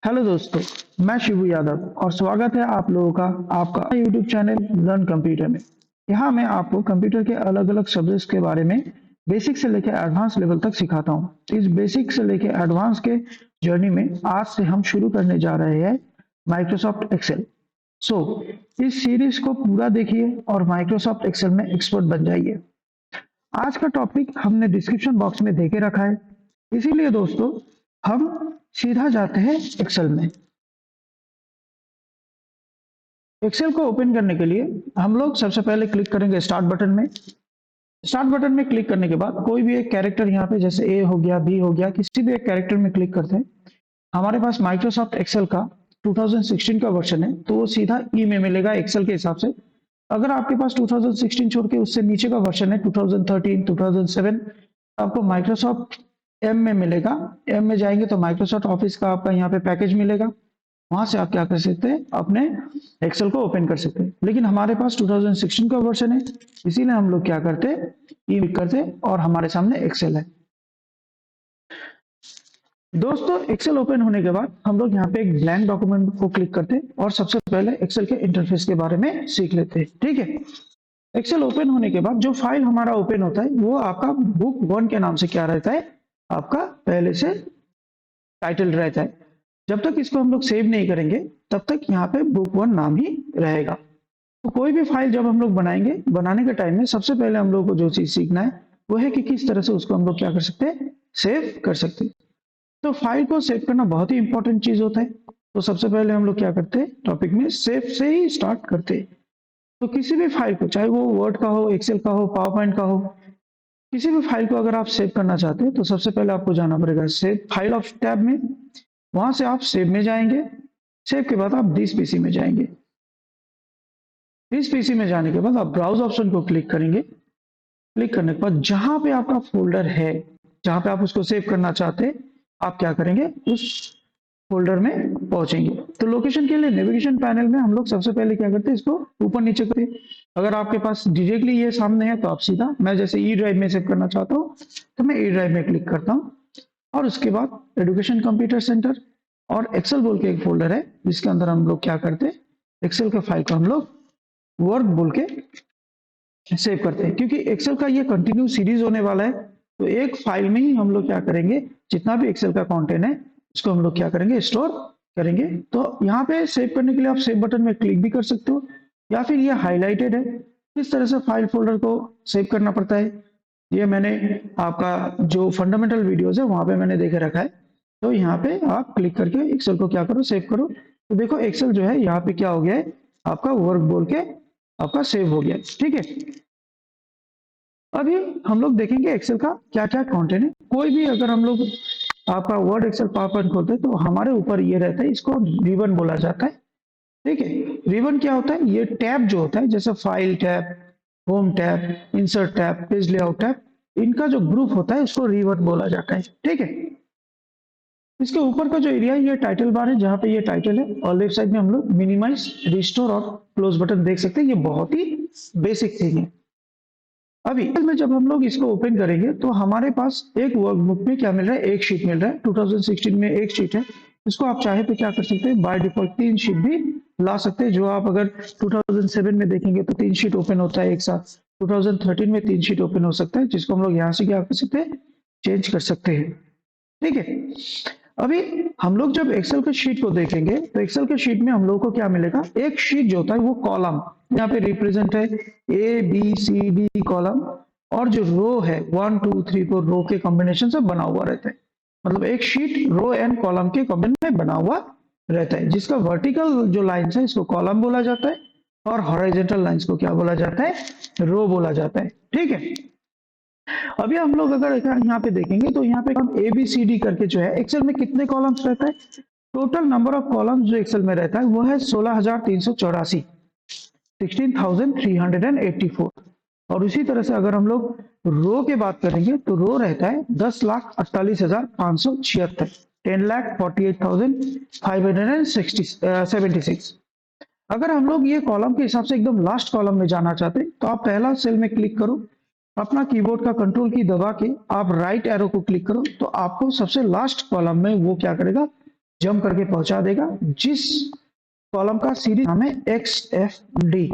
Hello दोस्तों, मैं शिबू यादव और स्वागत है आप लोगों का आपका यूट्यूब चैनल लर्न कंप्यूटर में। यहाँ मैं आपको कंप्यूटर के अलग अलग सब्जेक्ट्स के बारे में बेसिक से लेकर एडवांस लेवल तक सिखाता हूँ। इस बेसिक से लेकर एडवांस के जर्नी में आज से हम शुरू करने जा रहे हैं माइक्रोसॉफ्ट एक्सेल। सो इस सीरीज को पूरा देखिए और माइक्रोसॉफ्ट एक्सेल में एक्सपर्ट बन जाइए। आज का टॉपिक हमने डिस्क्रिप्शन बॉक्स में दे के रखा है, इसीलिए दोस्तों हम सीधा जाते हैं एक्सेल में। एक्सेल को ओपन करने के लिए हम लोग सबसे पहले क्लिक करेंगे स्टार्ट बटन में। स्टार्ट बटन में क्लिक करने के बाद कोई भी एक कैरेक्टर यहाँ पे जैसे ए हो गया, बी हो गया, किसी भी एक कैरेक्टर में क्लिक करते हैं। हमारे पास माइक्रोसॉफ्ट एक्सेल का 2016 का वर्जन है तो वो सीधा ई में मिलेगा एक्सेल के हिसाब से। अगर आपके पास 2016 छोड़ के उससे नीचे का वर्जन है 2013, 2007, आपको माइक्रोसॉफ्ट एम में मिलेगा। एम में जाएंगे तो माइक्रोसॉफ्ट ऑफिस का आपका यहाँ पे पैकेज मिलेगा। वहां से आप क्या कर सकते हैं, अपने एक्सेल को ओपन कर सकते हैं। लेकिन हमारे पास 2016 का वर्जन है, इसीलिए हम लोग क्या करते हैं, ई करते और हमारे सामने एक्सेल है। दोस्तों एक्सेल ओपन होने के बाद हम लोग यहाँ पे एक ब्लैंक डॉक्यूमेंट को क्लिक करते हैं और सबसे पहले एक्सेल के इंटरफेस के बारे में सीख लेते हैं। ठीक है, एक्सेल ओपन होने के बाद जो फाइल हमारा ओपन होता है वो आपका बुक 1 के नाम से क्या रहता है, आपका पहले से टाइटल रहता है। जब तक इसको हम लोग सेव नहीं करेंगे तब तक यहाँ पे बुक 1 नाम ही रहेगा। तो कोई भी फाइल जब हम लोग बनाएंगे, बनाने के टाइम में सबसे पहले हम लोग को जो चीज सीखना है वो है कि किस तरह से उसको हम लोग क्या कर सकते हैं, सेव कर सकते हैं। तो फाइल को सेव करना बहुत ही इंपॉर्टेंट चीज होता है। तो सबसे पहले हम लोग क्या करते हैं, टॉपिक में सेव से ही स्टार्ट करते हैं। तो किसी भी फाइल को, चाहे वो वर्ड का हो, एक्सेल का हो, पावर पॉइंट का हो, किसी भी फाइल को अगर आप सेव करना चाहते हैं तो सबसे पहले आपको जाना पड़ेगा सेव फाइल ऑफ टैब में। वहां से आप सेव में जाएंगे। सेव के बाद आप दिस पीसी में जाएंगे। दिस पीसी में जाने के बाद आप ब्राउज ऑप्शन को क्लिक करेंगे। क्लिक करने के बाद जहां पे आपका फोल्डर है, जहां पे आप उसको सेव करना चाहते हैं, आप क्या करेंगे, उस फोल्डर में पहुंचेंगे। तो लोकेशन के लिए नेविगेशन पैनल में हम लोग सबसे पहले क्या करते हैं, इसको ऊपर नीचे करते हैं। अगर आपके पास डायरेक्टली ये सामने है तो आप सीधा, मैं जैसे ई ड्राइव में सेव करना चाहता हूँ तो मैं ई ड्राइव में क्लिक करता हूँ और उसके बाद एजुकेशन कंप्यूटर सेंटर और एक्सेल बोल के एक फोल्डर है जिसके अंदर हम लोग क्या करते हैं, एक्सेल के फाइल को हम लोग वर्क बोल के सेव करते हैं। क्योंकि एक्सेल का ये कंटिन्यू सीरीज होने वाला है तो एक फाइल में ही हम लोग क्या करेंगे, जितना भी एक्सेल का कंटेंट है उसको हम लोग क्या करेंगे, स्टोर करेंगे। तो यहाँ पे सेव करने के लिए आप सेव बटन में क्लिक भी कर सकते हो या फिर ये हाईलाइटेड है, किस तरह से फाइल फोल्डर को सेव करना पड़ता है ये मैंने आपका जो फंडामेंटल वीडियोस है वहां पे मैंने देखे रखा है। तो यहाँ पे आप क्लिक करके एक्सेल को क्या करो, सेव करो। तो देखो एक्सेल जो है यहाँ पे क्या हो गया है, आपका वर्क बोल के आपका सेव हो गया। ठीक है, अभी हम लोग देखेंगे एक्सेल का क्या क्या कंटेंट है। कोई भी अगर हम लोग आपका वर्ड, एक्सेल, पावर पॉइंट खोलते हैं तो हमारे ऊपर ये रहता है, इसको रिबन बोला जाता है। ठीक है, रिबन क्या होता है, ये टैब जो होता है, जैसे file tab, home tab, insert tab, page layout tab, इनका जो ग्रुप होता है उसको रिबन बोला जाता है। ठीक है, इसके ऊपर का जो एरिया है ये टाइटल बार है, जहां पे ये टाइटल है, और लेफ्ट साइड में हम लोग मिनिमाइज, रिस्टोर और क्लोज बटन देख सकते हैं। ये बहुत ही बेसिक थिंग है। अभी में जब हम लोग इसको ओपन करेंगे तो हमारे पास एक वर्कबुक में क्या मिल रहा है, एक शीट मिल रहा है। 2016 में एक शीट है, इसको आप चाहे तो क्या कर सकते हैं, बाय डिफॉल्ट 3 शीट भी ला सकते हैं। जो आप अगर 2007 में देखेंगे तो 3 शीट ओपन होता है एक साथ। 2013 में 3 शीट ओपन हो सकता है, जिसको हम लोग यहाँ से क्या कर सकते हैं, चेंज कर सकते हैं। ठीक है, अभी हम लोग जब एक्सेल के शीट को देखेंगे तो एक्सेल के शीट में हम लोग को क्या मिलेगा, एक शीट जो होता है वो कॉलम, यहाँ पे रिप्रेजेंट है A B C D column, और जो रो है 1 2 3 4 रो के कॉम्बिनेशन से बना हुआ रहता है। मतलब एक शीट रो एंड कॉलम के कॉम्बिनेशन में बना हुआ रहता है, जिसका वर्टिकल जो लाइन्स है इसको कॉलम बोला जाता है और हॉरिजॉन्टल लाइन्स को क्या बोला जाता है, रो बोला जाता है। ठीक है, अभी हम लोग अगर यहाँ पे देखेंगे तो यहाँ पे हम ए बी सी डी करके जो है, एक्सेल में कितने कॉलम्स रहता है, टोटल नंबर ऑफ कॉलम्स जो एक्सेल में रहता है वो है 16,384, 16,384। और इसी तरह से अगर हम लोग रो की बात करेंगे तो रो रहता है 10,48,576, 10,48,576। अगर हम लोग ये कॉलम के हिसाब से एकदम लास्ट कॉलम में जाना चाहते हैं तो आप पहला सेल में क्लिक करो, अपना कीबोर्ड का कंट्रोल की दबा के आप राइट एरो को क्लिक करो तो आपको सबसे लास्ट कॉलम में वो क्या करेगा, जंप करके पहुंचा देगा जिस कॉलम का सीरीज नाम है XFD।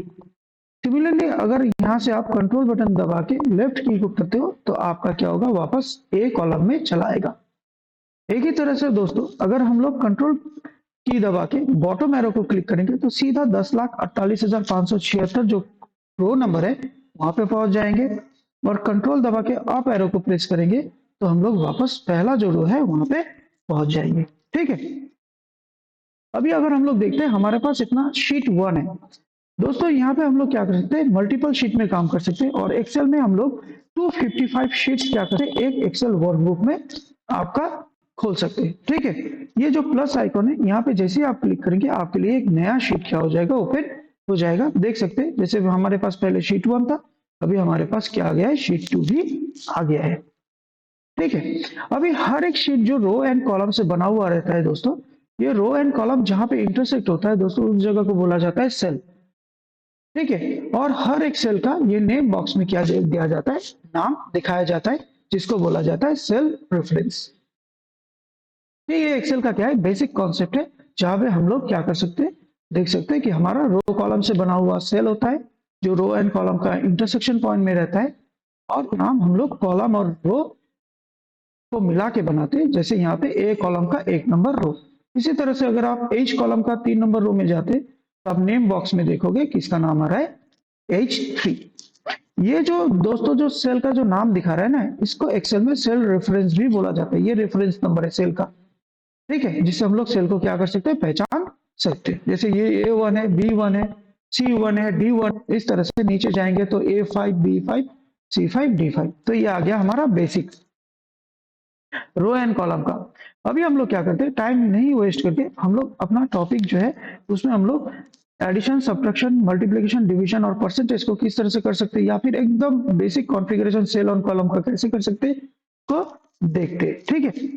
सिमिलरली अगर यहाँ से आप कंट्रोल बटन दबा के लेफ्ट की को करते हो तो आपका क्या होगा, वापस ए कॉलम में चला आएगा। एक ही तरह से दोस्तों अगर हम लोग कंट्रोल की दबा के बॉटम एरो को क्लिक करेंगे तो सीधा 10,48,576 जो रो नंबर है वहां पे पहुंच जाएंगे, और कंट्रोल दबा के अप एरो को प्रेस करेंगे तो हम लोग वापस पहला जो रो है वहां पे पहुंच जाएंगे। ठीक है, अभी अगर हम लोग देखते हैं हमारे पास इतना शीट 1 है दोस्तों, यहाँ पे हम लोग क्या कर सकते हैं, मल्टीपल शीट में काम कर सकते हैं, और एक्सेल में हम लोग 255 शीट्स क्या करते हैं, एक एक्सेल वर्कबुक में आपका खोल सकते हैं। ठीक है, ये जो प्लस आइकॉन है यहाँ पे जैसे ही आप क्लिक करेंगे आपके लिए एक नया शीट क्या हो जाएगा, ओपन हो जाएगा। देख सकते हैं जैसे हमारे पास पहले शीट 1 था, अभी हमारे पास क्या आ गया है, शीट 2 भी आ गया है। ठीक है, अभी हर एक शीट जो रो एंड कॉलम से बना हुआ रहता है दोस्तों, ये रो एंड कॉलम जहां पे इंटरसेक्ट होता है दोस्तों उस जगह को बोला जाता है सेल। ठीक है, और हर एक सेल का ये नेम बॉक्स में क्या दिया जाता है, नाम दिखाया जाता है जिसको बोला जाता है सेल रेफरेंस। ये एक्सेल का क्या है, बेसिक कॉन्सेप्ट है जहां पे हम लोग क्या कर सकते हैं, देख सकते हैं कि हमारा रो कॉलम से बना हुआ सेल होता है जो रो एंड कॉलम का इंटरसेक्शन पॉइंट में रहता है, और नाम हम लोग कॉलम और रो को मिला के बनाते हैं। जैसे यहाँ पे ए कॉलम का 1 नंबर रो, इसी तरह से अगर आप एच कॉलम का 3 नंबर रो में जाते तो आप नेम बॉक्स में देखोगे किसका नाम आ रहा है, H3। ये जो दोस्तों जो सेल का जो नाम दिखा रहा है ना, इसको एक्सेल में सेल रेफरेंस भी बोला जाता है। ये रेफरेंस नंबर है सेल का। ठीक है, जिससे हम लोग सेल को क्या कर सकते हैं, पहचान सकते हैं। जैसे ये A1 है, B1 है, C1 है, D1, इस तरह से नीचे जाएंगे तो A5, B5, C5, D5। तो ये आ गया हमारा बेसिक रो एंड कॉलम का। अभी हम लोग क्या करते हैं, टाइम नहीं वेस्ट करके हम लोग अपना टॉपिक जो है उसमें हम लोग एडिशन, सब्ट्रैक्शन, मल्टीप्लिकेशन, डिवीजन और परसेंटेज को किस तरह से कर सकते हैं, या फिर एकदम basic configuration cell on column का कैसे कर सकते हैं तो देखते हैं। ठीक है,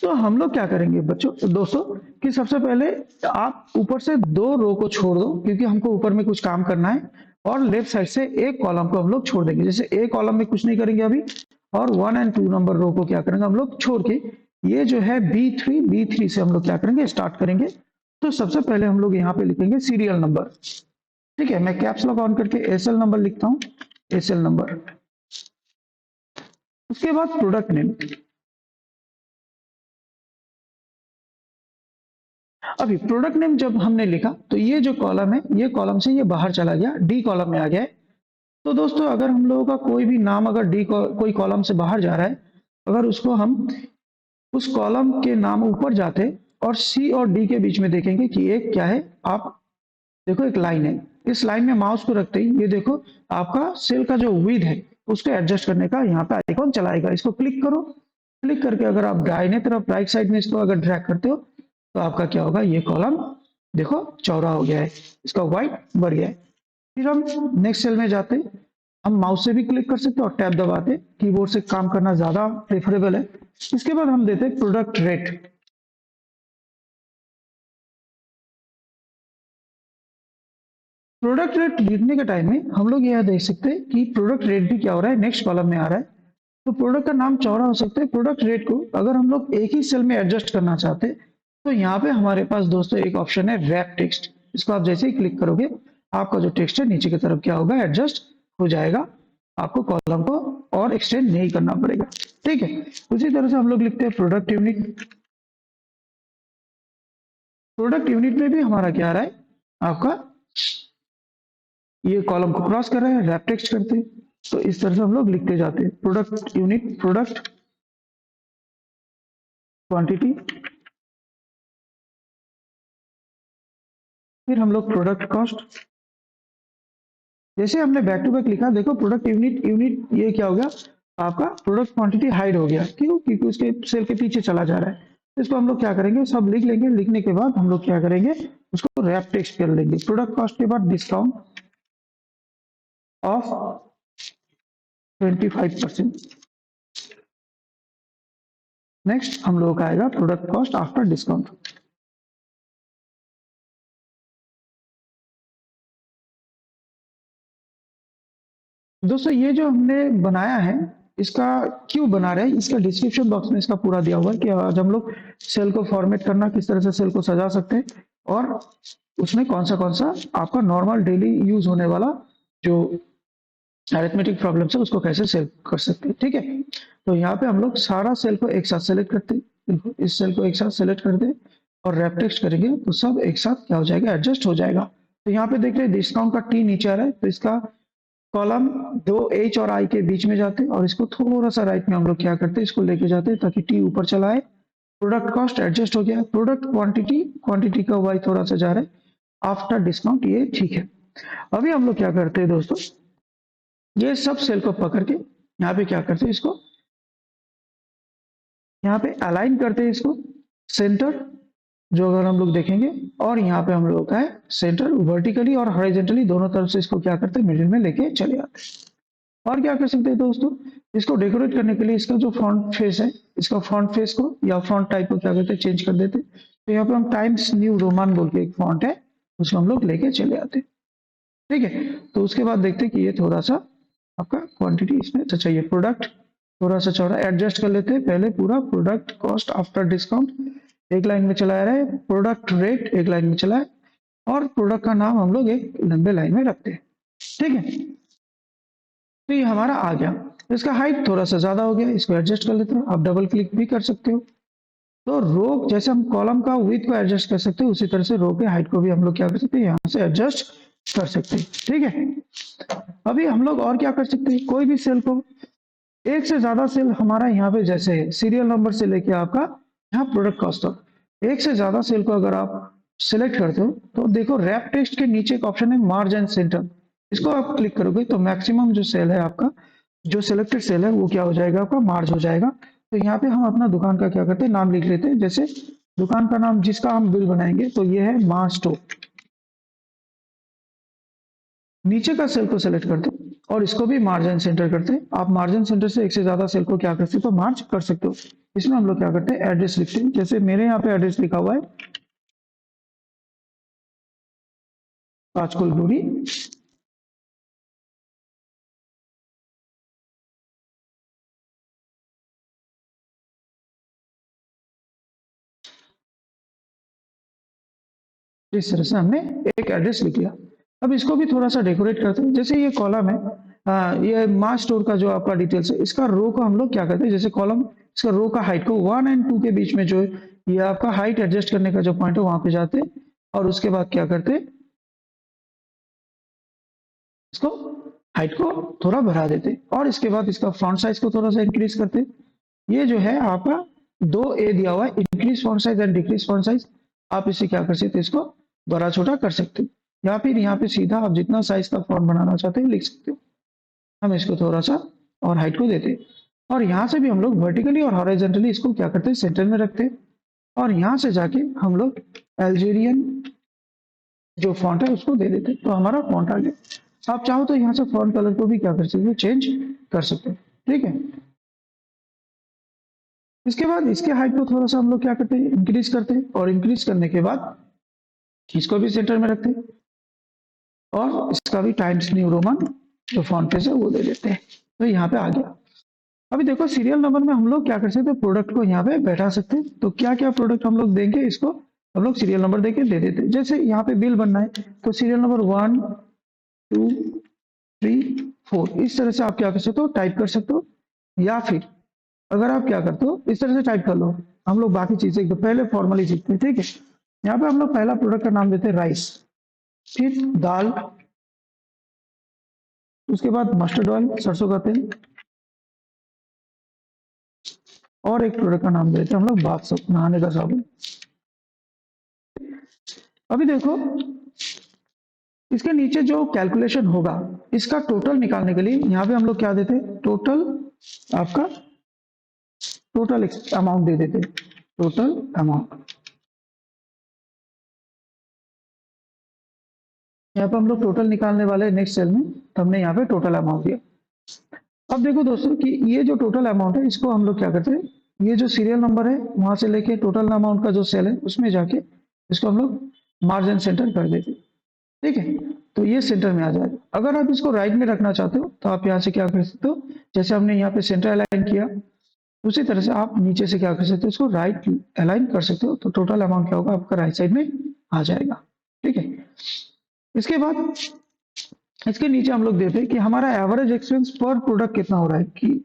तो हम लोग क्या करेंगे बच्चों, दोस्तों कि सबसे पहले आप ऊपर से 2 रो को छोड़ दो क्योंकि हमको ऊपर में कुछ काम करना है, और लेफ्ट साइड से एक कॉलम को हम लोग छोड़ देंगे। जैसे एक कॉलम में कुछ नहीं करेंगे अभी, और 1 एंड 2 नंबर रो को क्या करेंगे हम लोग छोड़ के, ये जो है B3 से हम लोग क्या करेंगे, स्टार्ट करेंगे। तो सबसे पहले हम लोग यहाँ पे लिखेंगे सीरियल नंबर। ठीक है, मैं कैप्स लॉक ऑन करके SL नंबर लिखता हूँ, SL नंबर। उसके बाद प्रोडक्ट नेम। अभी प्रोडक्ट नेम जब हमने लिखा तो ये जो कॉलम है, ये कॉलम से ये बाहर चला गया, डी कॉलम में आ गया है। तो दोस्तों अगर हम लोगों का कोई भी नाम अगर कोई कॉलम से बाहर जा रहा है, अगर उसको हम उस कॉलम के नाम ऊपर जाते और सी और डी के बीच में देखेंगे कि एक क्या है, आप देखो एक लाइन है, इस लाइन में माउस को रखते ही ये देखो आपका सेल का जो विड्थ है उसको एडजस्ट करने का यहाँ पे आइकॉन चलाएगा। इसको क्लिक करो, क्लिक करके अगर आप दाहिने तरफ राइट साइड में इसको अगर ड्रैग करते हो तो आपका क्या होगा, ये कॉलम देखो चौड़ा हो गया है, इसका वाइट बढ़ गया है। फिर हम नेक्स्ट सेल में जाते, हम माउस से भी क्लिक कर सकते हैं और टैब दबाते, कीबोर्ड से काम करना ज्यादा प्रेफरेबल है। इसके बाद हम देते प्रोडक्ट रेट। प्रोडक्ट रेट लिखने के टाइम में हम लोग यह देख सकते हैं कि प्रोडक्ट रेट भी क्या हो रहा है, नेक्स्ट कॉलम में आ रहा है। तो प्रोडक्ट का नाम चौड़ा हो सकता है। प्रोडक्ट रेट को अगर हम लोग एक ही सेल में एडजस्ट करना चाहते हैं तो यहाँ पे हमारे पास दोस्तों एक ऑप्शन है रैप टेक्स्ट। इसको आप जैसे ही क्लिक करोगे आपका जो टेक्स्ट है नीचे की तरफ क्या होगा, एडजस्ट हो जाएगा, आपको कॉलम को और एक्सटेंड नहीं करना पड़ेगा। ठीक है, उसी तरह से हम लोग लिखते हैं प्रोडक्ट यूनिट। प्रोडक्ट यूनिट में भी हमारा क्या आ रहा है, आपका ये कॉलम को क्रॉस कर रहे हैं, रैप टेक्स्ट करते हैं। तो इस तरह से हम लोग लिखते जाते हैं, प्रोडक्ट यूनिट, प्रोडक्ट क्वांटिटी, फिर हम लोग प्रोडक्ट कॉस्ट। जैसे हमने बैक टू बैक लिखा, देखो प्रोडक्ट यूनिट, यूनिट ये क्या हो गया आपका, प्रोडक्ट क्वांटिटी हाइड हो गया, क्यों, क्योंकि उसके सेल के पीछे चला जा रहा है। तो इसको हम लोग क्या करेंगे, सब लिख लेंगे, लिखने के बाद हम लोग क्या करेंगे, उसको रैप टेक्स्ट कर लेंगे। प्रोडक्ट कॉस्ट के बाद डिस्काउंट ऑफ 25%। नेक्स्ट हम लोग का आएगा प्रोडक्ट कॉस्ट आफ्टर डिस्काउंट। दोस्तों ये जो हमने बनाया है इसका क्यों बना रहे हैं, इसका डिस्क्रिप्शन बॉक्स में इसका पूरा दिया हुआ है कि आज हम लोग सेल को फॉर्मेट करना, किस तरह से सेल को सजा सकते हैं, और उसमें कौन सा आपका नॉर्मल डेली यूज होने वाला जो अरिथमेटिक प्रॉब्लम है उसको कैसे सेल कर सकते हैं। ठीक है, तो यहाँ पे हम लोग सारा सेल को एक साथ सेलेक्ट करते हैं। देखो, इस सेल को एक साथ सेलेक्ट कर दे और रैप टेक्स्ट करेंगे तो सब एक साथ क्या हो जाएगा, एडजस्ट हो जाएगा। तो यहाँ पे देख रहे हैं डिस्काउंट का टी नीचे आ रहा है, तो इसका कॉलम दो एच और आई के बीच में जाते हैं और इसको थोड़ा सा राइट में हम लोग क्या करते हैं, इसको लेके जाते हैं ताकि टी ऊपर चला आए। प्रोडक्ट कॉस्ट एडजस्ट हो गया, प्रोडक्ट क्वांटिटी, क्वांटिटी का वाई थोड़ा सा जा रहा है, आफ्टर डिस्काउंट ये ठीक है। अभी हम लोग क्या करते हैं दोस्तों, ये सब सेल को पकड़ के यहाँ पे क्या करते हैं, इसको यहाँ पे अलाइन करते हैं, इसको सेंटर जो अगर हम लोग देखेंगे, और यहाँ पे हम लोग का है सेंटर वर्टिकली और हॉरिजॉन्टली दोनों तरफ से इसको क्या करते हैं, मिडिल में लेके चले आते हैं। और क्या कर सकते हैं दोस्तों, इसको डेकोरेट करने के लिए इसका जो फ्रंट फेस है, इसका फ्रंट फेस को या फ्रंट टाइप को क्या करते हैं, चेंज कर देते। तो यहाँ पे हम टाइम्स न्यू रोमान बोल के एक फॉन्ट है, उसको हम लोग लेके चले आते। ठीक है, तो उसके बाद देखते हैं कि ये थोड़ा सा आपका क्वांटिटी इसमें तो चाहिए, प्रोडक्ट थोड़ा सा चौड़ा एडजस्ट कर लेते हैं। पहले पूरा प्रोडक्ट कॉस्ट आफ्टर डिस्काउंट एक लाइन में चलाया रहे, प्रोडक्ट रेट एक लाइन में चलाए, और प्रोडक्ट का नाम हम लोग एक लंबे लाइन में रखते हैं। ठीक है, तो ये हमारा आ गया। इसका हाइट थोड़ा सा ज्यादा हो गया, इसको एडजस्ट कर लेते हो, आप डबल क्लिक भी कर सकते हो। तो रो जैसे हम कॉलम का विड्थ को एडजस्ट कर सकते हैं, उसी तरह से रो के हाइट को भी हम लोग क्या कर सकते हैं, यहाँ से एडजस्ट कर सकते हैं। ठीक है, अभी हम लोग और क्या कर सकते हैं, कोई भी सेल को एक से ज्यादा सेल हमारा यहाँ पे जैसे सीरियल नंबर से लेके आपका यहाँ प्रोडक्ट कॉस्ट तक, एक से ज्यादा सेल को अगर आप सिलेक्ट करते हो तो देखो रैप टेक्स्ट के नीचे एक ऑप्शन है मार्ज एंड सेंटर, इसको आप क्लिक करोगे तो मैक्सिमम जो सेल है आपका, जो सिलेक्टेड सेल है वो क्या हो जाएगा, आपका मार्ज हो जाएगा। तो यहाँ पे हम अपना दुकान का क्या करते हैं, नाम लिख लेते हैं। जैसे दुकान का नाम जिसका हम बिल बनाएंगे तो ये है माँ स्टोर, नीचे का सेल को सेलेक्ट करते हैं और इसको भी मार्जिन सेंटर करते हैं। आप मार्जिन सेंटर से एक से ज्यादा सेल को क्या कर सकते हो, मार्ज कर सकते हो। इसमें हम लोग क्या करते हैं, एड्रेस लिखते हैं। जैसे मेरे यहाँ पे एड्रेस लिखा हुआ है पांचकुल दूरी, इस तरह से हमने एक एड्रेस लिख लिया। अब इसको भी थोड़ा सा डेकोरेट करते हैं। जैसे ये कॉलम है, ये माँ स्टोर का जो आपका डिटेल्स है, इसका रो को हम लोग क्या करते हैं, जैसे कॉलम इसका रो का हाइट को 1 और 2 के बीच में जो है, ये आपका हाइट एडजस्ट करने का जो पॉइंट है वहां पे जाते हैं और उसके बाद क्या करते हैं, इसको हाइट को थोड़ा बढ़ा देते और इसके बाद इसका फ्रंट साइज को थोड़ा सा इंक्रीज करते। ये जो है आपका 2A दिया हुआ है, increase font size and decrease font size. आप इसे क्या कर सकते हैं, इसको बड़ा छोटा कर सकते हो, या फिर यहाँ पे सीधा आप जितना साइज का फॉन्ट बनाना चाहते हो लिख सकते हो। हम इसको थोड़ा सा और हाइट को देते हैं और यहाँ से भी हम लोग वर्टिकली और हॉरिजॉन्टली इसको क्या करते हैं, सेंटर में रखते हैं। और यहाँ से जाके हम लोग अल्जेरियन जो फॉन्ट है उसको दे देते हैं, तो हमारा फॉन्ट आ गया। आप चाहो तो यहाँ से फॉन्ट कलर को भी क्या कर सकते हो, चेंज कर सकते हो। ठीक है, इसके बाद इसके हाइट को थोड़ा सा हम लोग क्या करते हैं, इंक्रीज करते हैं और इंक्रीज करने के बाद इसको भी सेंटर में रखते हैं और इसका भी टाइम्स न्यू रोमन जो फॉन्ट फेस है वो दे देते हैं। तो यहाँ पे आ गया। अभी देखो सीरियल नंबर में हम लोग क्या कर सकते हैं, प्रोडक्ट को यहाँ पे बैठा सकते हैं। तो क्या क्या प्रोडक्ट हम लोग देंगे, इसको हम लोग सीरियल नंबर देके दे देते हैं। जैसे यहाँ पे बिल बनना है तो सीरियल नंबर 1 2 3 4 इस तरह से आप क्या कर सकते हो, टाइप कर सकते हो। या फिर अगर आप क्या करते हो, इस तरह से टाइप कर लो। हम लोग बाकी चीजें तो पहले फॉर्मली सीखते हैं। ठीक है, यहाँ पे हम लोग पहला प्रोडक्ट का नाम देते हैं राइस, फिर दाल, उसके बाद मस्टर्ड ऑयल सरसों का तेल, और एक प्रोडक्ट का नाम देते हैं हम लोग बाथ सोप, नहाने का साबुन। अभी देखो इसके नीचे जो कैलकुलेशन होगा, इसका टोटल निकालने के लिए यहाँ पे हम लोग क्या देते हैं, टोटल आपका टोटल अमाउंट दे देते हैं, टोटल अमाउंट। यहाँ पे हम लोग टोटल निकालने वाले नेक्स्ट सेल में, तो हमने यहाँ पे टोटल अमाउंट दिया। अब देखो दोस्तों कि ये जो टोटल अमाउंट है इसको हम लोग क्या करते हैं, ये जो सीरियल नंबर है वहां से लेके टोटल अमाउंट का जो सेल है उसमें जाके इसको हम लोग मार्जिन सेंटर कर देते हैं। ठीक है, तो ये सेंटर में आ जाएगा। अगर आप इसको राइट में रखना चाहते हो तो आप यहाँ से क्या कर सकते हो, जैसे हमने यहाँ पे सेंटर अलाइन किया उसी तरह से आप नीचे से क्या कर सकते हो, इसको राइट अलाइन कर सकते हो, तो टोटल अमाउंट क्या होगा आपका राइट साइड में आ जाएगा। ठीक है, इसके बाद इसके नीचे हम लोग देते हैं कि हमारा एवरेज एक्सपेंस पर प्रोडक्ट कितना हो रहा है, कि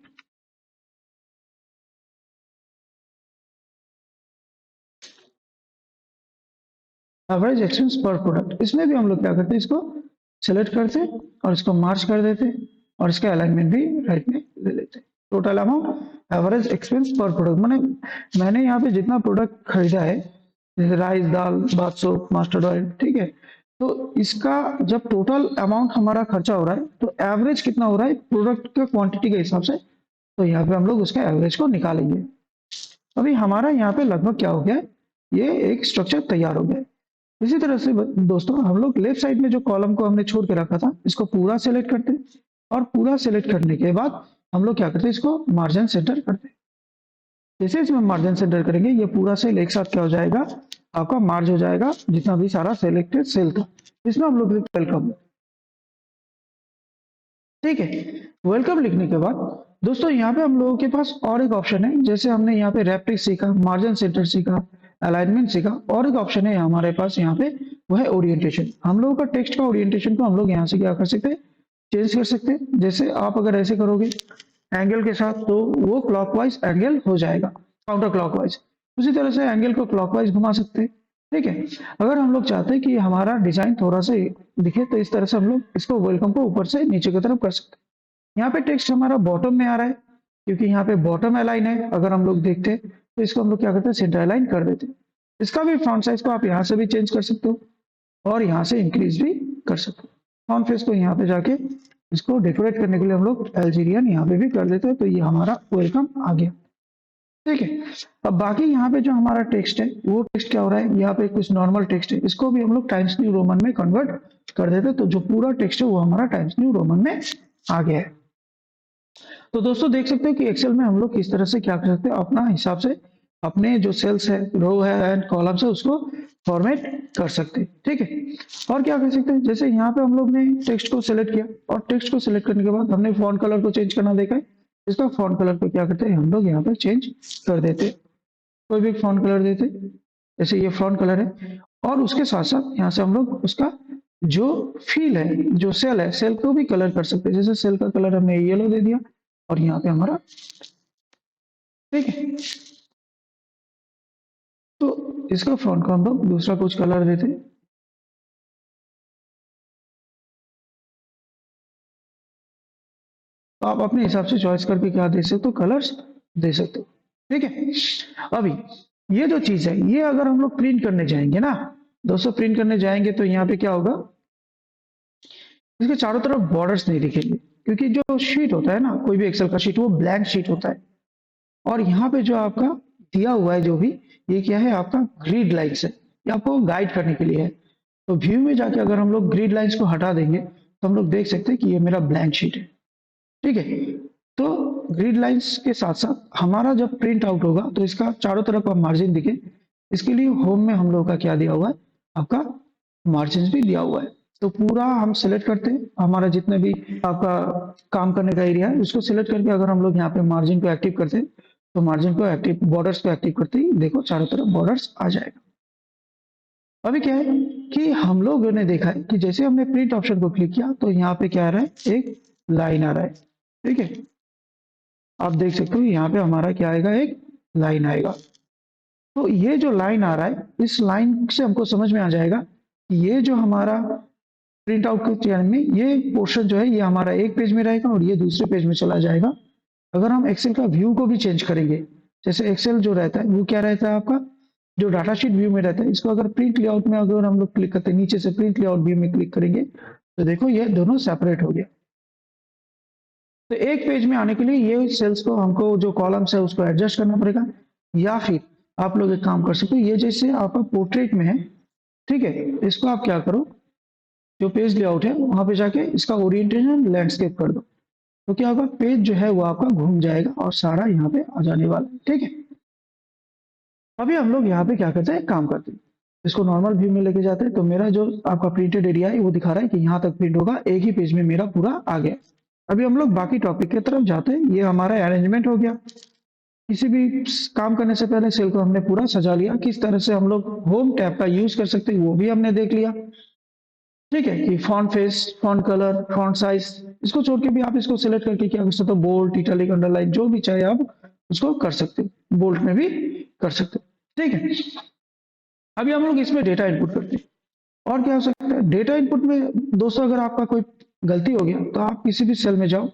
एवरेज एक्सपेंस पर प्रोडक्ट। इसमें भी हम लोग क्या करते हैं, इसको सेलेक्ट करते और इसको मार्च कर देते और इसका अलाइनमेंट भी राइट में ले लेते। टोटल अमाउंट एवरेज एक्सपेंस पर प्रोडक्ट, मैंने यहाँ पे जितना प्रोडक्ट खरीदा है जैसे राइस, दाल, बाथ सोप, मस्टर्ड ऑयल, ठीक है, तो इसका जब टोटल अमाउंट हमारा खर्चा हो रहा है तो एवरेज कितना हो रहा है प्रोडक्ट के क्वांटिटी के हिसाब से, तो यहाँ पे हम लोग उसका एवरेज को निकालेंगे। अभी हमारा यहाँ पे लगभग क्या हो गया है, ये एक स्ट्रक्चर तैयार हो गया है। इसी तरह से दोस्तों हम लोग लेफ्ट साइड में जो कॉलम को हमने छोड़ के रखा था इसको पूरा सेलेक्ट करते हैं और पूरा सेलेक्ट करने के बाद हम लोग क्या करते हैं, इसको मार्जिन सेंटर करते हैं। जैसे इसमें मार्जिन सेंटर करेंगे ये पूरा सेल एक साथ क्या हो जाएगा, आपका मार्ज हो जाएगा जितना भी सारा सेलेक्टेड सेल था। इसमें हम लोग वेलकम, ठीक है, वेलकम लिखने के बाद दोस्तों यहाँ पे हम लोगों के पास और एक ऑप्शन है, जैसे हमने यहाँ पे रैप्टिक सीखा, मार्जिन सेंटर सीखा, अलाइनमेंट सीखा, और एक ऑप्शन है हमारे पास यहाँ पे, वो है ओरिएंटेशन। हम लोगों का टेक्स्ट का ओरिएंटेशन को हम लोग यहाँ से क्या कर सकते हैं, चेंज कर सकते हैं। जैसे आप अगर ऐसे करोगे एंगल के साथ तो वो क्लॉकवाइज एंगल हो जाएगा, काउंटर क्लॉकवाइज। उसी तरह से एंगल को क्लॉकवाइज घुमा सकते हैं। ठीक है, अगर हम लोग चाहते हैं कि हमारा डिजाइन थोड़ा सा दिखे तो इस तरह से हम लोग इसको वेलकम को ऊपर से नीचे की तरफ कर सकते हैं। यहाँ पे टेक्स्ट हमारा बॉटम में आ रहा है क्योंकि यहाँ पे बॉटम अलाइन है। अगर हम लोग देखते हैं तो इसको हम लोग क्या करते हैं, सेंटर अलाइन कर देते हैं। इसका भी फॉन्ट साइज को आप यहाँ से भी चेंज कर सकते हो और यहाँ से इंक्रीज भी कर सकते हो। फॉन्ट फेस को यहाँ पे जाके इसको डेकोरेट करने के लिए हम लोग अल्जीरियन यहाँ पे भी कर देते हैं, तो ये हमारा वेलकम आ गया। ठीक है, अब बाकी यहाँ पे जो हमारा टेक्स्ट है वो टेक्स्ट क्या हो रहा है, यहाँ पे कुछ नॉर्मल टेक्स्ट है, इसको भी हम लोग टाइम्स न्यू रोमन में कन्वर्ट कर देते हैं, तो जो पूरा टेक्स्ट है वो हमारा टाइम्स न्यू रोमन में आ गया है। तो दोस्तों देख सकते हो कि एक्सेल में हम लोग किस तरह से क्या कर सकते हैं, अपना हिसाब से अपने जो सेल्स है, रो है एंड कॉलम्स है उसको फॉर्मेट कर सकते हैं। ठीक है, और क्या कर सकते हैं, जैसे यहाँ पे हम लोग ने टेक्स्ट को सिलेक्ट किया और टेक्स्ट को सिलेक्ट करने के बाद हमने फॉन्ट कलर को चेंज करना देखा है। इसका फॉन्ट कलर को क्या करते हैं, हम लोग यहाँ पे चेंज कर देते, कोई भी फॉन्ट कलर देते, जैसे ये फॉन्ट कलर है। और उसके साथ साथ यहाँ से हम लोग उसका जो फील है, जो सेल है, सेल को भी कलर कर सकते हैं। जैसे सेल का कलर हमने येलो दे दिया और यहाँ पे हमारा, ठीक है, तो इसका फॉन्ट को हम लोग दूसरा कुछ कलर देते हैं। तो आप अपने हिसाब से चॉइस करके क्या दे सकते हो, कलर्स दे सकते हो। ठीक है, अभी ये जो चीज है ये अगर हम लोग प्रिंट करने जाएंगे ना दोस्तों, प्रिंट करने जाएंगे तो यहाँ पे क्या होगा, इसके चारों तरफ बॉर्डर्स नहीं दिखेंगे क्योंकि जो शीट होता है ना, कोई भी एक्सेल का शीट वो ब्लैंक शीट होता है। और यहाँ पे जो आपका दिया हुआ है जो भी, ये क्या है, आपका ग्रिड लाइन्स है, ये आपको गाइड करने के लिए है। तो व्यू में जाके अगर हम लोग ग्रिड लाइन्स को हटा देंगे तो हम लोग देख सकते हैं कि ये मेरा ब्लैंक शीट है। ठीक है, तो ग्रिड लाइंस के साथ साथ हमारा जब प्रिंट आउट होगा तो इसका चारों तरफ का मार्जिन दिखे, इसके लिए होम में हम लोग का क्या दिया हुआ है, आपका मार्जिन भी दिया हुआ है। तो पूरा हम सिलेक्ट करते हैं, हमारा जितने भी आपका काम करने का एरिया है उसको सिलेक्ट करके अगर हम लोग यहाँ पे मार्जिन को एक्टिव करते हैं तो मार्जिन को एक्टिव, बॉर्डर्स को एक्टिव करते ही देखो चारों तरफ बॉर्डर्स आ जाएगा। अभी क्या है कि हम लोगों ने देखा है कि जैसे हमने प्रिंट ऑप्शन को क्लिक किया तो यहाँ पे क्या आ रहा है, एक लाइन आ रहा है। ठीक है, आप देख सकते हो यहाँ पे हमारा क्या आएगा, एक लाइन आएगा। तो ये जो लाइन आ रहा है, इस लाइन से हमको समझ में आ जाएगा कि ये जो हमारा प्रिंट आउट के चरण में ये पोर्शन जो है ये हमारा एक पेज में रहेगा और ये दूसरे पेज में चला जाएगा। अगर हम एक्सेल का व्यू को भी चेंज करेंगे, जैसे एक्सेल जो रहता है वो क्या रहता है, आपका जो डाटा शीट व्यू में रहता है, इसको अगर प्रिंट लेआउट में अगर हम लोग क्लिक करते हैं, नीचे से प्रिंट लेआउट व्यू में क्लिक करेंगे तो देखो ये दोनों सेपरेट हो गया। तो एक पेज में आने के लिए ये सेल्स को हमको जो कॉलम्स है उसको एडजस्ट करना पड़ेगा, या फिर आप लोग एक काम कर सकते हो, ये जैसे आपका पोर्ट्रेट में है, ठीक है, इसको आप क्या करो, जो पेज लेआउट है वहां पे जाके इसका ओरिएंटेशन लैंडस्केप कर दो, तो क्या होगा, पेज जो है वो आपका घूम जाएगा और सारा यहाँ पे आ जाने वाला है। ठीक है, अभी हम लोग यहाँ पे क्या करते हैं, काम करते हैं। इसको नॉर्मल व्यू में लेके जाते हैं तो मेरा जो आपका प्रिंटेड एरिया है वो दिखा रहा है कि यहाँ तक प्रिंट होगा, एक ही पेज में मेरा पूरा आ गया। अभी हम लोग बाकी टॉपिक की तरफ जाते हैं। ये हमारा अरेंजमेंट हो गया। किसी भी काम करने से पहले सेल को हमने पूरा सजा लिया। किस तरह से हम लोग होम टैब का यूज कर सकते हैं वो भी हमने देख लिया। ठीक है कि font face, font colour, font size, इसको छोड़ के भी आप इसको सिलेक्ट करके क्या कर सकते हो, बोल्ड, इटैलिक, अंडरलाइन, जो भी चाहे आप उसको कर सकते हो। बोल्ड में भी कर सकते हो। ठीक है, अभी हम लोग इसमें डेटा इनपुट करते हैं। और क्या हो सकता है डेटा इनपुट में दोस्तों, अगर आपका कोई गलती हो गया तो आप किसी भी सेल में जाओ,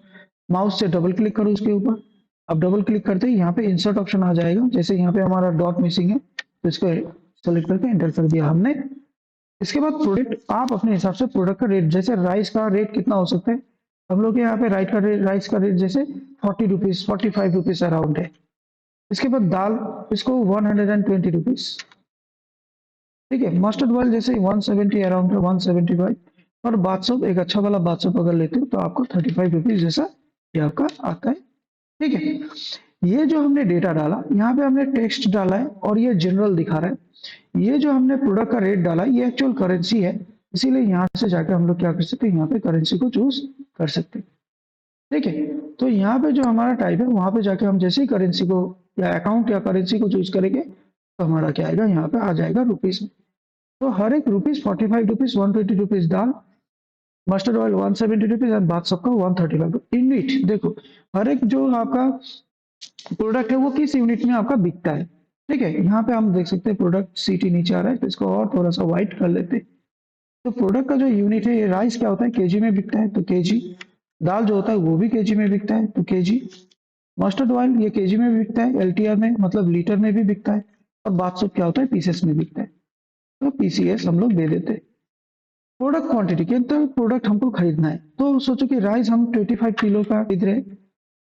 माउस से डबल क्लिक करो उसके ऊपर। अब डबल क्लिक करते ही यहाँ पे इंसर्ट ऑप्शन आ जाएगा। जैसे यहाँ पे हमारा डॉट मिसिंग है तो इसको सेलेक्ट करके एंटर कर दिया हमने। इसके बाद प्रोडक्ट, आप अपने हिसाब से प्रोडक्ट का रेट, जैसे राइस का रेट कितना हो सकता है, हम लोग के यहाँ पे राइस का रेट जैसे 40 रुपीज, 45 रुपीज अराउंड है। इसके बाद दाल, इसको 120 रुपीज। ठीक है, मस्टर्ड ऑयल जैसे 170 अराउंड है, 175। और बाथसोप, एक अच्छा वाला बाथसोप अगर लेते हो तो आपको 35 रुपीज जैसा ये आपका आता है। ठीक है, ये जो हमने डेटा डाला, यहाँ पे हमने टेक्स्ट डाला है और ये जनरल दिखा रहा है। ये जो हमने प्रोडक्ट का रेट डाला ये एक्चुअल करेंसी है, इसीलिए यहाँ से जाकर हम लोग क्या कर सकते हैं, यहाँ पे करेंसी को चूज कर सकते हैं। ठीक है, तो यहाँ पे जो हमारा टाइप है वहां पे जाके हम जैसे ही करेंसी को या अकाउंट या करेंसी को चूज करेंगे तो हमारा क्या आएगा, यहाँ पे आ जाएगा रुपीज में। तो हर एक rupees 45 rupees, 120 rupees dal, mustard oil 170 rupees and bath सबका 135। यूनिट देखो, हर एक जो आपका प्रोडक्ट है वो किस यूनिट में आपका बिकता है। ठीक है, यहाँ पे हम देख सकते हैं प्रोडक्ट सीटी नीचे आ रहा है तो इसको और थोड़ा सा व्हाइट कर लेते हैं। तो प्रोडक्ट का जो यूनिट है, ये राइस क्या होता है, केजी में बिकता है तो केजी। दाल जो होता है वो भी केजी में बिकता है तो केजी। मस्टर्ड ऑयल ये केजी में भी बिकता है, एलटीआर में मतलब लीटर में भी बिकता है। और बाथ सोप क्या होता है, पीसेस में बिकता है तो पीसीएस हम लोग दे देते हैं। प्रोडक्ट क्वांटिटी के अंदर प्रोडक्ट हमको खरीदना है तो सोचो कि राइस हम 25 किलो का खरीद रहे हैं,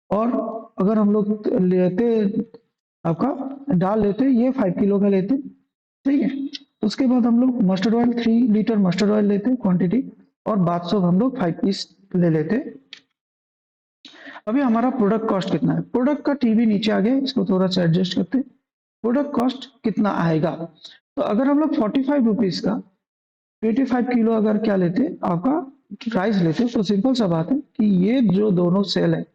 और अगर हम लोग लेते आपका दाल लेते ये 5 किलो का लेते। ठीक है, उसके बाद हम लोग mustard oil 3 litre mustard oil लेते क्वांटिटी, और बाथ सोप हम लोग 5 पीस ले लेते। अभी हमारा प्रोडक्ट कॉस्ट कितना है, प्रोडक्ट का टीवी नीचे आ गया, इसको थोड़ा सा एडजस्ट करते। प्रोडक्ट कॉस्ट कितना आएगा, तो अगर हम लोग 45 रुपीज का 25 किलो अगर क्या लेते आपका राइस लेते तो सिंपल सा बात है कि ये जो दोनों सेल है,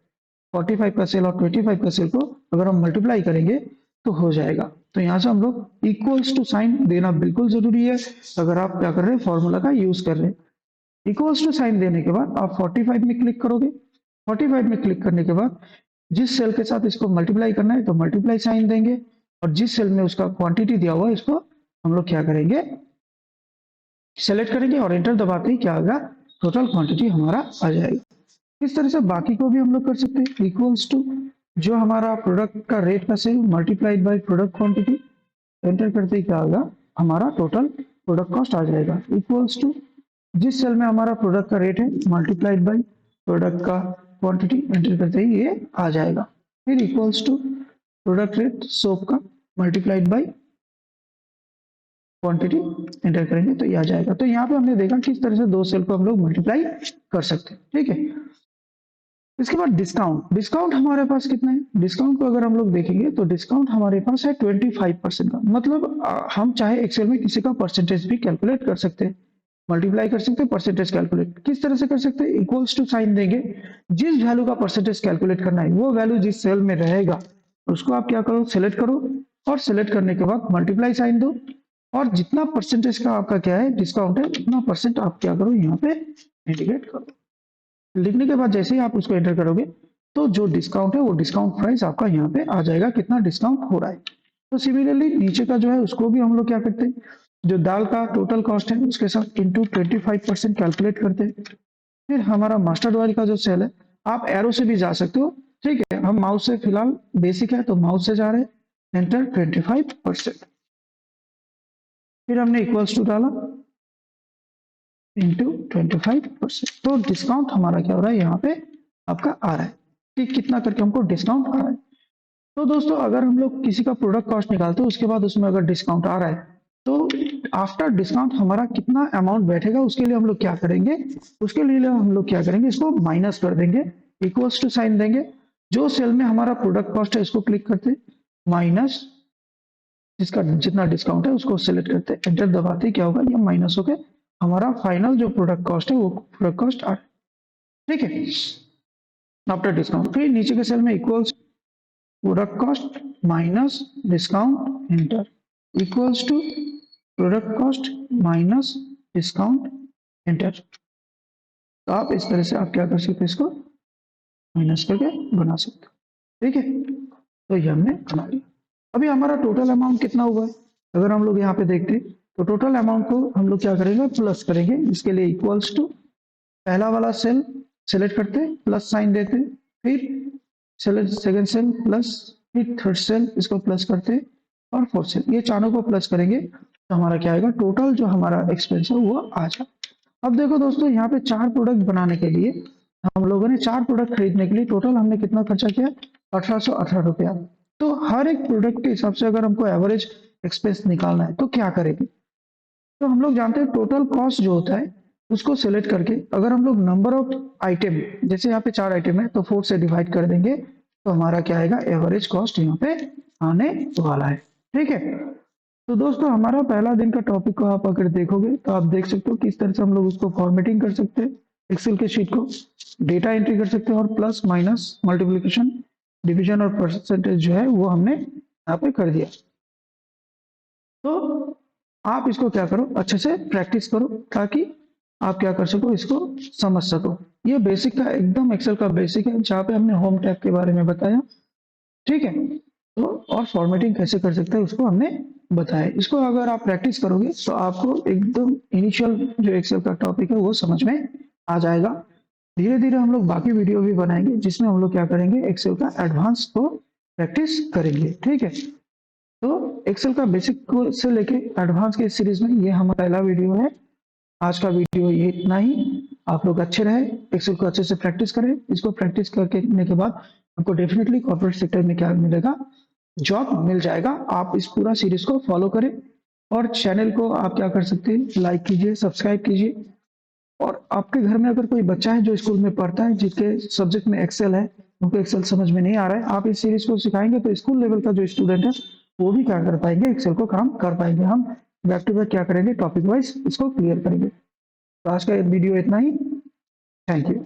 45 का सेल और 25 का सेल को अगर हम मल्टीप्लाई करेंगे तो हो जाएगा। तो यहाँ से हम लोग इक्वल्स टू साइन देना बिल्कुल जरूरी है। अगर आप क्या कर रहे हैं, फॉर्मूला का यूज कर रहे हैं। इक्वल्स टू साइन देने के बाद आप 45 में क्लिक करोगे। 45 में क्लिक करने के बाद जिस सेल के साथ इसको मल्टीप्लाई करना है तो मल्टीप्लाई साइन देंगे, और जिस सेल में उसका क्वांटिटी दिया हुआ है इसको हम लोग क्या करेंगे, सेलेक्ट करेंगे और एंटर दबाते ही क्या होगा, टोटल क्वांटिटी हमारा आ जाएगा। इस तरह से बाकी को भी हम लोग कर सकते हैं। इक्वल्स टू जो हमारा प्रोडक्ट का रेट का cell multiplied by product quantity, enter करते ही क्या होगा, हमारा टोटल प्रोडक्ट कॉस्ट आ जाएगा। इक्वल्स टू जिस सेल में हमारा प्रोडक्ट का रेट है मल्टीप्लाइड बाय प्रोडक्ट का क्वांटिटी, एंटर करते ही ये आ जाएगा। फिर equals to product rate soap का मल्टीप्लाइड बाय क्वांटिटी, एंटर करेंगे तो ये आ जाएगा। तो यहाँ पे हमने देखा किस तरह से दो सेल को हम लोग मल्टीप्लाई कर सकते हैं। ठीक है, इसके बाद डिस्काउंट। डिस्काउंट हमारे पास कितना है, डिस्काउंट को अगर हम लोग देखेंगे तो डिस्काउंट हमारे पास है 25% का। मतलब हम चाहे एक्सेल में किसी का परसेंटेज भी कैलकुलेट कर सकते हैं, मल्टीप्लाई कर सकते हैं, परसेंटेज कैलकुलेट किस तरह से कर सकते हैं, इक्वल्स टू साइन देंगे। जिस वैल्यू का परसेंटेज कैलकुलेट करना है वो वैल्यू जिस सेल में रहेगा उसको आप क्या करो, सिलेक्ट करो, और सिलेक्ट करने के बाद मल्टीप्लाई साइन दो, और जितना परसेंटेज का आपका क्या है डिस्काउंट है उतना परसेंट आप क्या करो यहाँ पे इंडिकेट करो। लिखने के बाद जैसे ही आप उसको एंटर करोगे तो जो डिस्काउंट है वो डिस्काउंट प्राइस आपका यहाँ पे आ जाएगा, कितना डिस्काउंट हो रहा है। तो सिमिलरली नीचे का जो है उसको भी हम लोग क्या करते हैं, जो दाल का टोटल कॉस्ट है उसके साथ इंटू 25% कैलकुलेट करते हैं। फिर हमारा मस्टर्ड ऑयल का जो सेल है, आप एरो से भी जा सकते हो। ठीक है, हम माउस से फिलहाल बेसिक है तो माउस से जा रहे हैं, एंटर 25%। फिर हमने इक्वल्स टू डाला इंटू 25%। तो डिस्काउंट हमारा क्या हो रहा है, यहाँ पे आपका आ रहा है कि कितना करके हमको डिस्काउंट आ रहा है। तो दोस्तों अगर हम लोग किसी का प्रोडक्ट कॉस्ट निकालते हैं उसके बाद उसमें अगर डिस्काउंट आ रहा है तो आफ्टर डिस्काउंट हमारा कितना अमाउंट बैठेगा उसके लिए हम लोग क्या करेंगे, उसके लिए हम लोग क्या करेंगे, इसको माइनस कर देंगे, इक्वल्स टू साइन देंगे। जो सेल में हमारा प्रोडक्ट कॉस्ट है इसको क्लिक करते माइनस जिसका जितना डिस्काउंट है उसको सिलेक्ट करते हैं, एंटर दबाते ही क्या होगा, ये माइनस हो के हमारा फाइनल जो प्रोडक्ट कॉस्ट है वो प्रोडक्ट कॉस्ट आ, ठीक है, आफ्टर डिस्काउंट। फिर नीचे के सेल में equals product cost minus discount, enter, equals to product cost minus discount, enter. तो आप इस तरह से आप क्या कर सकते हैं, इसको माइनस करके बना सकते हो, ठीक है। तो ये हमने बना लिया। अभी हमारा टोटल अमाउंट कितना हुआ है, अगर हम लोग यहाँ पे देखते हैं तो टोटल अमाउंट को हम लोग क्या करेंगे, प्लस करेंगे। इसके लिए इक्वल्स टू पहला वाला सेल सेलेक्ट करते, प्लस साइन देते, फिर सेलेक्ट सेकंड सेल प्लस, फिर थर्ड सेल इसको प्लस करते, और फोर्थ सेल, ये चारों को प्लस करेंगे तो हमारा क्या आएगा, टोटल जो हमारा एक्सपेंस है वो आ जाए। अब देखो दोस्तों, यहाँ पे 4 प्रोडक्ट बनाने के लिए हम लोगों ने 4 प्रोडक्ट खरीदने के लिए टोटल हमने कितना खर्चा किया, 1818 रुपया। तो हर एक प्रोडक्ट के हिसाब से अगर हमको एवरेज एक्सपेंस निकालना है तो क्या करेंगे, तो हम लोग जानते हैं टोटल कॉस्ट जो होता है उसको सिलेक्ट करके अगर हम लोग नंबर ऑफ आइटम, जैसे यहाँ पे 4 आइटम है तो 4 से डिवाइड कर देंगे तो हमारा क्या आएगा, एवरेज कॉस्ट यहाँ पे आने वाला है, ठीक है। तो दोस्तों हमारा पहला दिन का टॉपिक को आप अगर देखोगे तो आप देख सकते हो किस तरह से हम लोग उसको फॉर्मेटिंग कर सकते हैं, एक्सेल के शीट को डेटा एंट्री कर सकते हैं, और प्लस माइनस मल्टीप्लिकेशन डिवीजन और परसेंटेज जो है वो हमने यहाँ पे कर दिया। तो आप इसको क्या करो, अच्छे से प्रैक्टिस करो ताकि आप क्या कर सको, इसको समझ सको। ये बेसिक का एकदम एक्सेल का बेसिक है, जहाँ पे हमने होम टैब के बारे में बताया, ठीक है। तो और फॉर्मेटिंग कैसे कर सकते हैं उसको हमने बताया। इसको अगर आप प्रैक्टिस करोगे तो आपको एकदम इनिशियल जो एक्सेल का टॉपिक है वो समझ में आ जाएगा। धीरे धीरे हम लोग बाकी वीडियो भी बनाएंगे जिसमें हम लोग क्या करेंगे, एक्सेल का एडवांस को प्रैक्टिस करेंगे, ठीक है। तो एक्सेल का बेसिक से लेके एडवांस के सीरीज में ये हमारा पहला वीडियो है। आज का वीडियो ये इतना ही। आप लोग अच्छे रहे, एक्सेल को अच्छे से प्रैक्टिस करें। इसको प्रैक्टिस करने के बाद आपको डेफिनेटली कॉर्पोरेट सेक्टर में क्या मिलेगा, जॉब मिल जाएगा। आप इस पूरा सीरीज को फॉलो करें और चैनल को आप क्या कर सकते हैं, लाइक कीजिए, सब्सक्राइब कीजिए। और आपके घर में अगर कोई बच्चा है जो स्कूल में पढ़ता है जिसके सब्जेक्ट में एक्सेल है, उनको एक्सेल समझ में नहीं आ रहा है, आप इस सीरीज को सिखाएंगे तो स्कूल लेवल का जो स्टूडेंट है वो भी क्या कर पाएंगे, एक्सेल को काम कर पाएंगे। हम बैक टू बैक क्या करेंगे, टॉपिक वाइज इसको क्लियर करेंगे। तो आज का वीडियो इतना ही। Thank you.